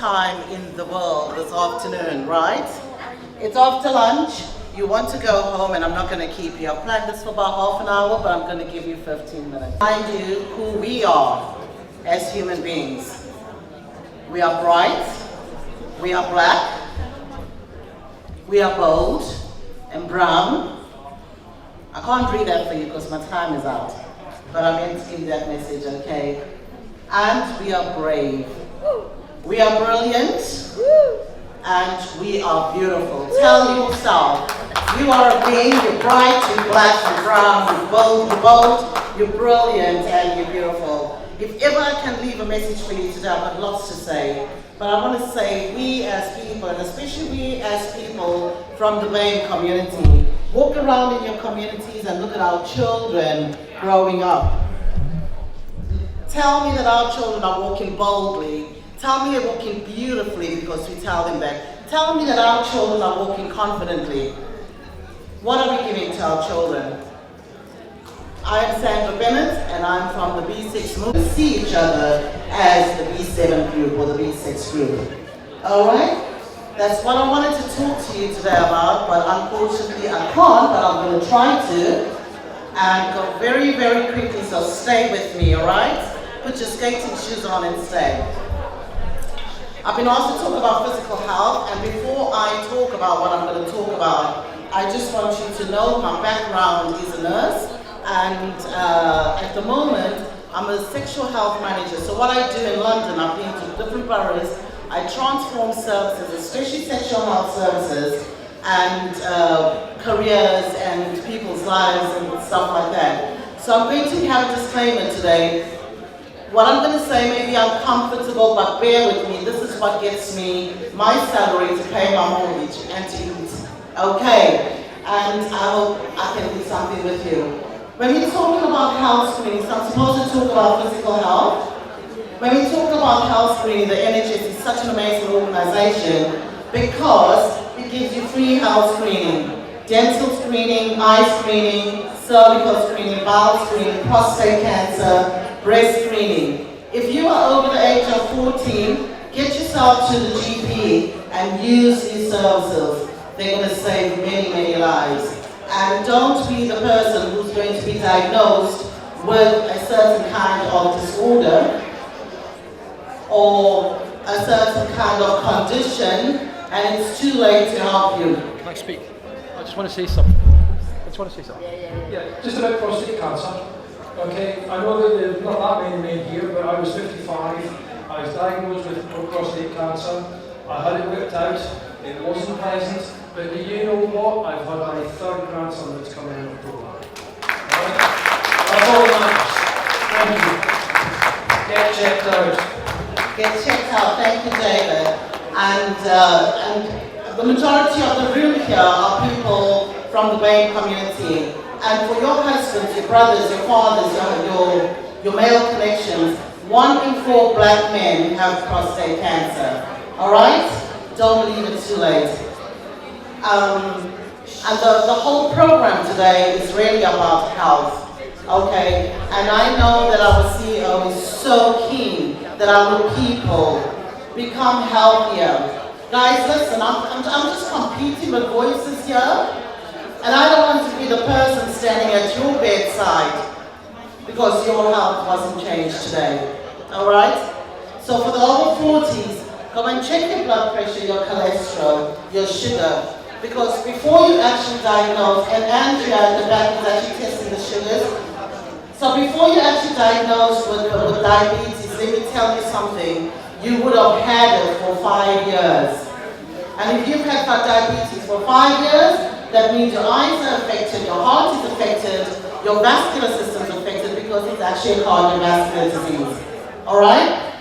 time in the world this afternoon, right? It's after lunch. You want to go home, and I'm not going to keep you. I've planned this for about half an hour, but I'm going to give you 15 minutes. Remind you who we are as human beings. We are bright, we are black, we are bold and brown. I can't read that for you because my time is out, but I meant to give you that message, okay? And we are brave. We are brilliant, and we are beautiful. Tell yourself, you are a being, you're bright, you're black, you're brown, you're bold, you're brilliant, and you're beautiful. If ever I can leave a message for you today, I've got lots to say. But I want to say, we as people, and especially we as people from the BAME community, walk around in your communities and look at our children growing up. Tell me that our children are walking boldly. Tell me they're walking beautifully because we tell them that. Tell me that our children are walking confidently. What are we giving to our children? I am Sandra Bennett, and I'm from the B6 movement. We see each other as the B7 group or the B6 group. Alright? That's what I wanted to talk to you today about, but unfortunately I can't, but I'm going to try to. And go very, very quickly, so stay with me, alright? Put your skating shoes on and stay. I've been asked to talk about physical health, and before I talk about what I'm going to talk about, I just want you to know my background is a nurse. And at the moment, I'm a sexual health manager. So what I do in London, I've been to different boroughs, I transform services, especially sexual health services, and careers and people's lives and stuff like that. So I'm going to have a disclaimer today. What I'm going to say may be uncomfortable, but bear with me. This is what gets me my salary to pay my mortgage and to eat. Okay? And I hope I can do something with you. When we're talking about health screening, so I'm supposed to talk about physical health. When we talk about health screening, the NHS is such an amazing organization because it gives you free health screening. Dental screening, eye screening, cervical screening, bowel screening, prostate cancer, breast screening. If you are over the age of 14, get yourself to the GP and use these services. They're going to save many, many lives. And don't be the person who's going to be diagnosed with a certain kind of disorder or a certain kind of condition, and it's too late to help you. Can I speak? I just want to say something. Yeah, just about prostate cancer. Okay, I know that there's not that many men here, but I was 55. I was diagnosed with prostate cancer. I had it whipped out. It wasn't pleasant. But do you know what? I've had my third grandson that's coming in October. Right? That's all that matters. Thank you. Get checked out. Get checked out. Thank you, David. And the majority of the room here are people from the BAME community. And for your husbands, your brothers, your fathers, your male connections, 1 in 4 black men have prostate cancer. Alright? Don't leave it too late. And the whole program today is really about health, okay? And I know that our CEO is so keen that our people become healthier. Guys, listen, I'm just competing with voices here, and I don't want to be the person standing at your bedside because your health wasn't changed today, all right? So for the over 40s, go and check your blood pressure, your cholesterol, your sugar. Because before you actually diagnose, and Andrea at the back is actually testing the sugars, so before you actually diagnose with diabetes, let me tell you something, you would have had it for 5 years. And if you've had diabetes for 5 years, that means your eyes are affected, your heart is affected, your vascular system is affected because it's actually a cardiovascular disease. Alright?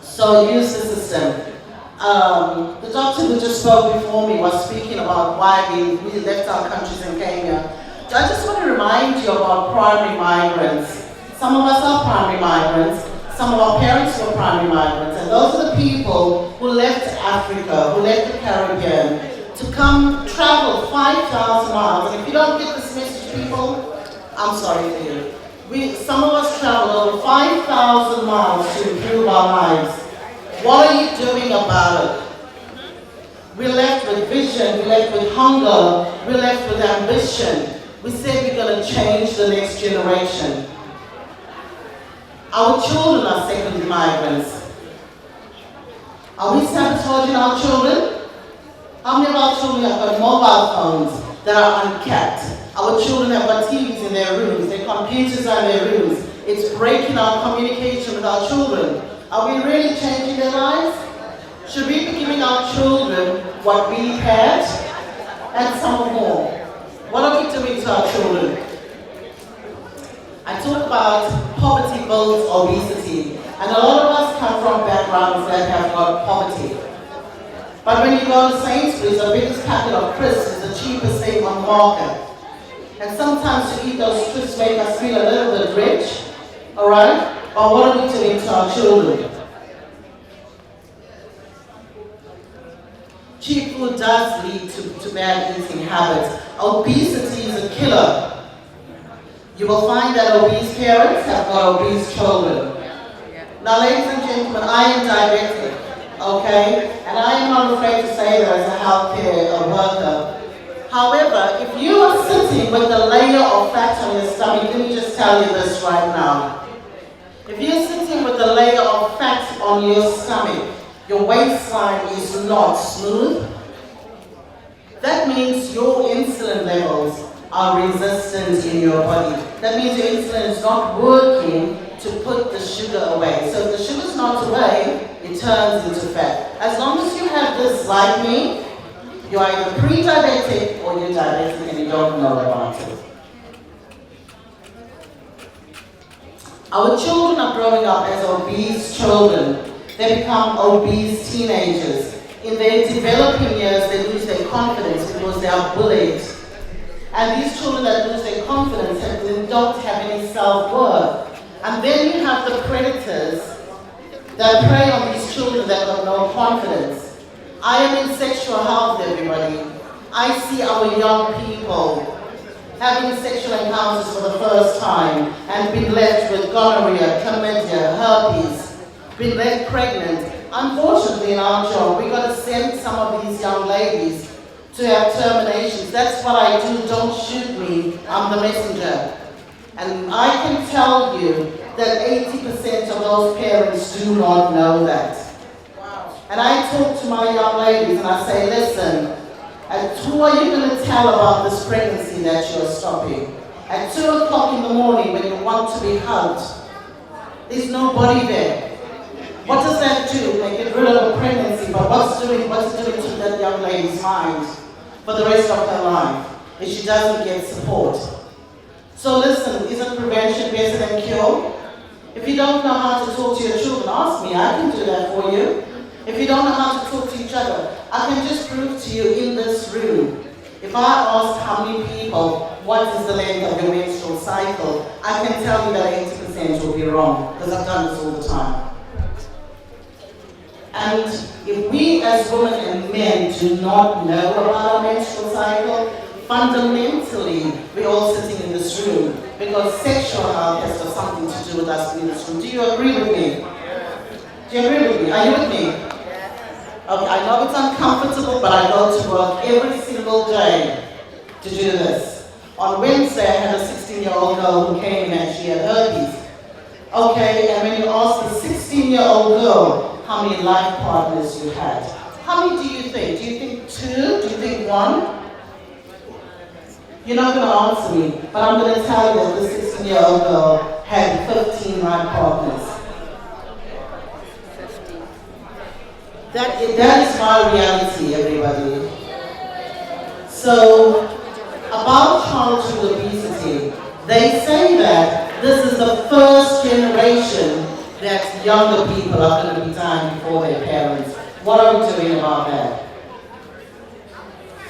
So use the system. The doctor who just spoke before me was speaking about why we left our countries and came here. So I just want to remind you about primary migrants. Some of us are primary migrants, some of our parents were primary migrants, and those are the people who left Africa, who left the Caribbean, to come travel 5,000 miles. And if you don't get this message, people, I'm sorry for you. Some of us traveled over 5,000 miles to improve our lives. What are you doing about it? We're left with vision, we're left with hunger, we're left with ambition. We said we're going to change the next generation. Our children are second migrants. Are we sabotaging our children? How many of our children have got mobile phones that are uncapped? Our children have got TVs in their rooms, their computers are in their rooms. It's breaking our communication with our children. Are we really changing their lives? Should we be giving our children what we had and some more? What are we doing to our children? I talk about poverty builds obesity, and a lot of us come from backgrounds that have got poverty. But when you go to Sainsbury's, the biggest packet of crisps is the cheapest thing on the market. And sometimes to eat those crisps make us feel a little bit rich, alright? But what are we doing to our children? Cheap food does lead to bad eating habits. Obesity is a killer. You will find that obese parents have got obese children. Now, ladies and gentlemen, I am diabetic, okay? And I am not afraid to say that as a healthcare worker. However, if you are sitting with a layer of fat on your stomach, let me just tell you this right now. If you're sitting with a layer of fat on your stomach, your waistline is not smooth, that means your insulin levels are resistant in your body. That means your insulin is not working to put the sugar away. So if the sugar is not away, it turns into fat. As long as you have this like me, you're either pre-diabetic or you're diabetic and you don't know about it. Our children are growing up as obese children. They become obese teenagers. In their developing years, they lose their confidence because they are bullied. And these children that lose their confidence don't have any self-worth. And then you have the predators that prey on these children that have no confidence. I am in sexual health, everybody. I see our young people having sexual encounters for the first time and being left with gonorrhea, chlamydia, herpes, being left pregnant. Unfortunately, in our job, we've got to send some of these young ladies to have terminations. That's what I do. Don't shoot me. I'm the messenger. And I can tell you that 80% of those parents do not know that. Wow. And I talk to my young ladies and I say, listen, who are you going to tell about this pregnancy that you're stopping? At 2 o'clock in the morning when you want to be hugged, there's nobody there. What does that do? They get rid of a pregnancy, but what's it doing to that young lady's mind for the rest of her life if she doesn't get support? So listen, isn't prevention better than cure? If you don't know how to talk to your children, ask me, I can do that for you. If you don't know how to talk to each other, I can just prove to you in this room. If I asked how many people, what is the length of your menstrual cycle, I can tell you that 80% will be wrong, because I've done this all the time. And if we as women and men do not know about our menstrual cycle, fundamentally, we're all sitting in this room because sexual health has got something to do with us in this room. Do you agree with me? Do you agree with me? Are you with me? Okay, I know it's uncomfortable, but I go to work every single day to do this. On Wednesday, I had a 16-year-old girl who came in and she had herpes. Okay, and when you ask the 16-year-old girl how many life partners you had, how many do you think? Do you think 2? Do you think 1? You're not going to answer me, but I'm going to tell you that the 16-year-old girl had 15 life partners. 15. That is my reality, everybody. So, about childhood obesity, they say that this is the first generation that younger people are going to be dying before their parents. What are we doing about that?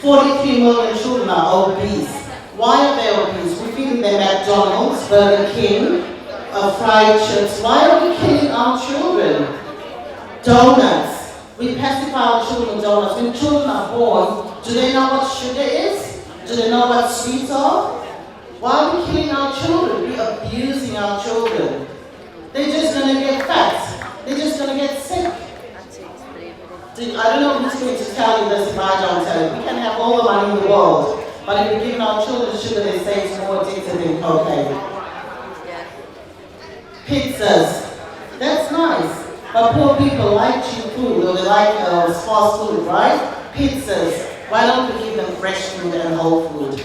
43 million children are obese. Why are they obese? We're feeding them McDonald's, Burger King, fried chips. Why are we killing our children? Donuts. We pacify our children with donuts. When children are born, do they know what sugar is? Do they know what sweets are? Why are we killing our children? We're abusing our children. They're just going to get fat. They're just going to get sick. I don't know who's going to tell you this if I don't tell you. We can have all the money in the world, but if we're giving our children sugar, they say it's more addictive than cocaine. Pizzas, that's nice. But poor people like cheap food, or they like fast food, right? Pizzas. Why don't we give them fresh food and whole food?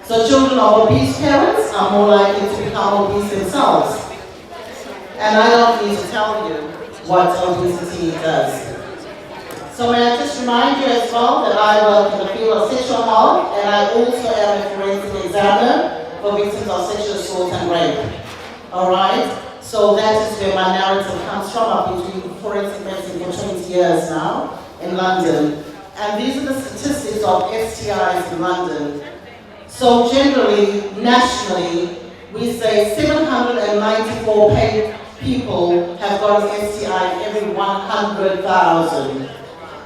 So children of obese parents are more likely to become obese themselves. And I don't need to tell you what obesity does. So may I just remind you as well that I work in the field of sexual health, and I also am a forensic examiner for victims of sexual assault and rape. Alright? So that is where my narrative comes from. I've been doing forensic medicine for 20 years now in London. And these are the statistics of STIs in London. So generally, nationally, we say 794 people have got an STI every 100,000.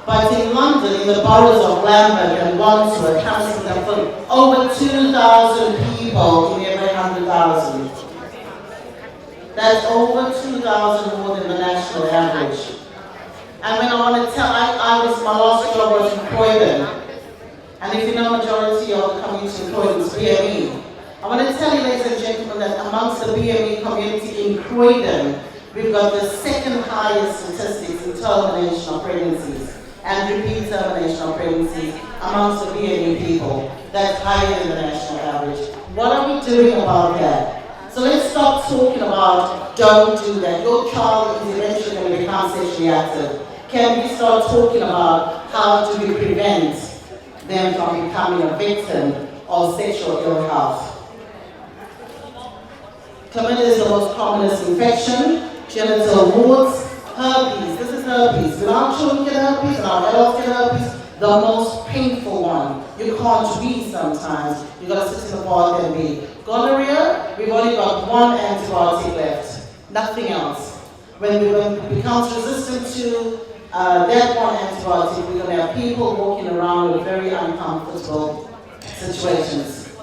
But in London, in the boroughs of Lambeth and Wandsworth, Hammersmith and Fulham, over 2,000 people in every 100,000. That's over 2,000 more than the national average. And when I want to tell, my last job was in Croydon. And if you know majority of the community in Croydon is BME. I want to tell you, ladies and gentlemen, that amongst the BME community in Croydon, we've got the second highest statistics in termination of pregnancies and repeat termination of pregnancies amongst the BME people. That's higher than the national average. What are we doing about that? So let's stop talking about don't do that. Your child is eventually going to become sexually active. Can we start talking about how do we prevent them from becoming a victim of sexual ill health? Chlamydia is the most commonest infection, genital warts, herpes. This is herpes. When our children get herpes and our adults get herpes, the most painful one. You can't breathe sometimes. You've got to sit in the park and breathe. Gonorrhea, we've only got one antibiotic left. Nothing else. When it becomes resistant to that one antibiotic, we're going to have people walking around with very uncomfortable situations.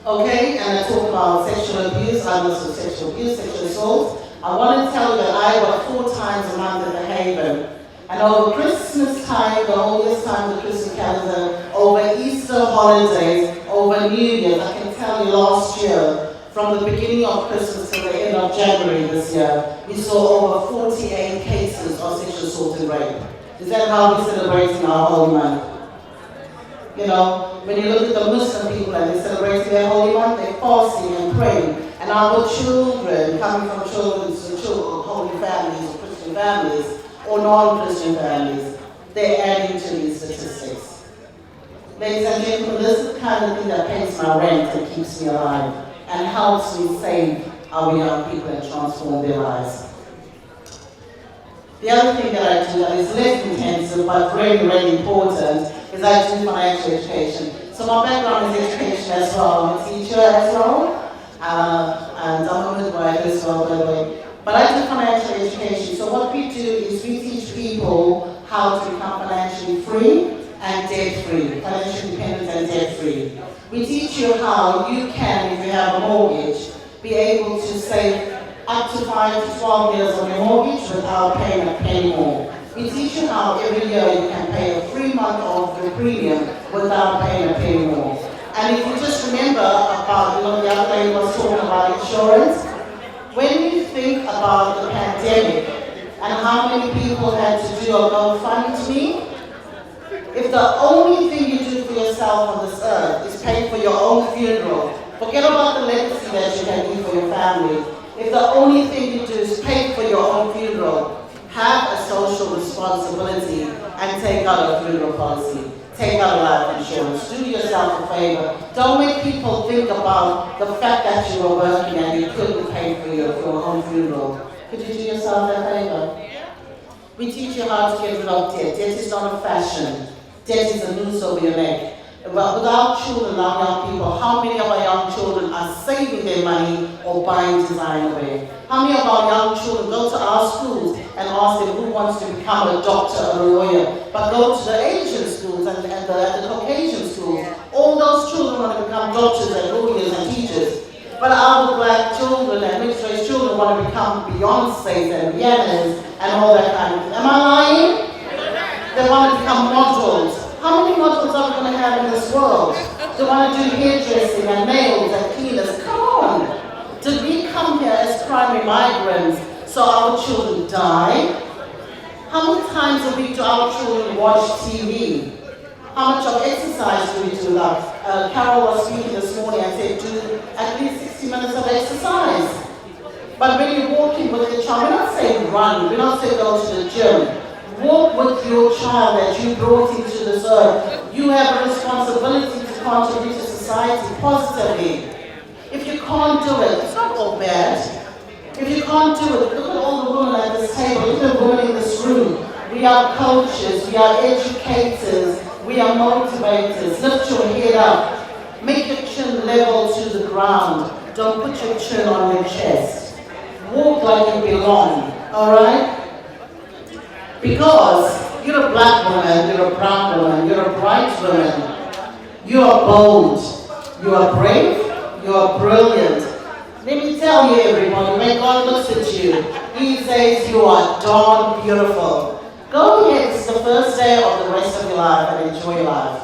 Okay, and I talk about sexual abuse, others of sexual abuse, sexual assault. I want to tell you that I work 4 times a month at the Haven. And over Christmas time, the holiest time of the Christmas calendar, over Easter holidays, over New Year's, I can tell you last year, from the beginning of Christmas to the end of January this year, we saw over 48 cases of sexual assault and rape. Is that how we're celebrating our Holy Month? You know, when you look at the Muslim people and they're celebrating their Holy Month, they're fasting and praying. And our children, coming from holy families or Christian families, or non-Christian families, they're adding to these statistics. Ladies and gentlemen, this is the kind of thing that pays my rent and keeps me alive and helps me save our young people and transform their lives. The other thing that I do that is less intensive but really, really important is I do financial education. So my background is education as well. I'm a teacher as well, and I'm a midwife as well, by the way. But I do financial education. So what we do is we teach people how to become financially free and debt-free, financially independent and debt-free. We teach you how you can, if you have a mortgage, be able to save up to 5 to 12 years on your mortgage without paying a penny more. We teach you how every year you can pay a free month of your premium without paying a penny more. And if you just remember about, the other day was talking about insurance, when you think about the pandemic and how many people had to do a GoFundMe, if the only thing you do for yourself on this earth is pay for your own funeral, forget about the legacy that you can leave for your family. If the only thing you do is pay for your own funeral, have a social responsibility and take out a funeral policy. Take out life insurance. Do yourself a favor. Don't make people think about the fact that you were working and you couldn't pay for your own funeral. Could you do yourself that favor? We teach you how to get rid of debt. Debt is not a fashion. Debt is a noose over your neck. But with our children, our young people, how many of our young children are saving their money or buying designer wear? How many of our young children go to our schools and ask them who wants to become a doctor or a lawyer, but go to the Asian schools and the Caucasian schools? All those children want to become doctors and lawyers and teachers. But our black children and mixed race children children want to become Beyoncé's and Rihanna's and all that kind of thing. Am I lying? They want to become models. How many models are we going to have in this world? They want to do hairdressing and nails and cleaners. Come on. Did we come here as primary migrants so our children die? How many times a week do our children watch TV? How much of exercise do we do? Carol was speaking this morning and said do at least 60 minutes of exercise. But when you're walking with your child, we're not saying run, we're not saying go to the gym. Walk with your child that you brought into this earth. You have a responsibility to contribute to society positively. If you can't do it, it's not all bad. If you can't do it, look at all the women at this table, look at the women in this room. We are coaches, we are educators, we are motivators. Lift your head up. Make your chin level to the ground. Don't put your chin on your chest. Walk like you belong, alright? Because you're a black woman, you're a brown woman, you're a bright woman. You are bold, you are brave, you are brilliant. Let me tell you everybody, when God looks at you, He says you are darn beautiful. Go ahead, it's the first day of the rest of your life and enjoy your life.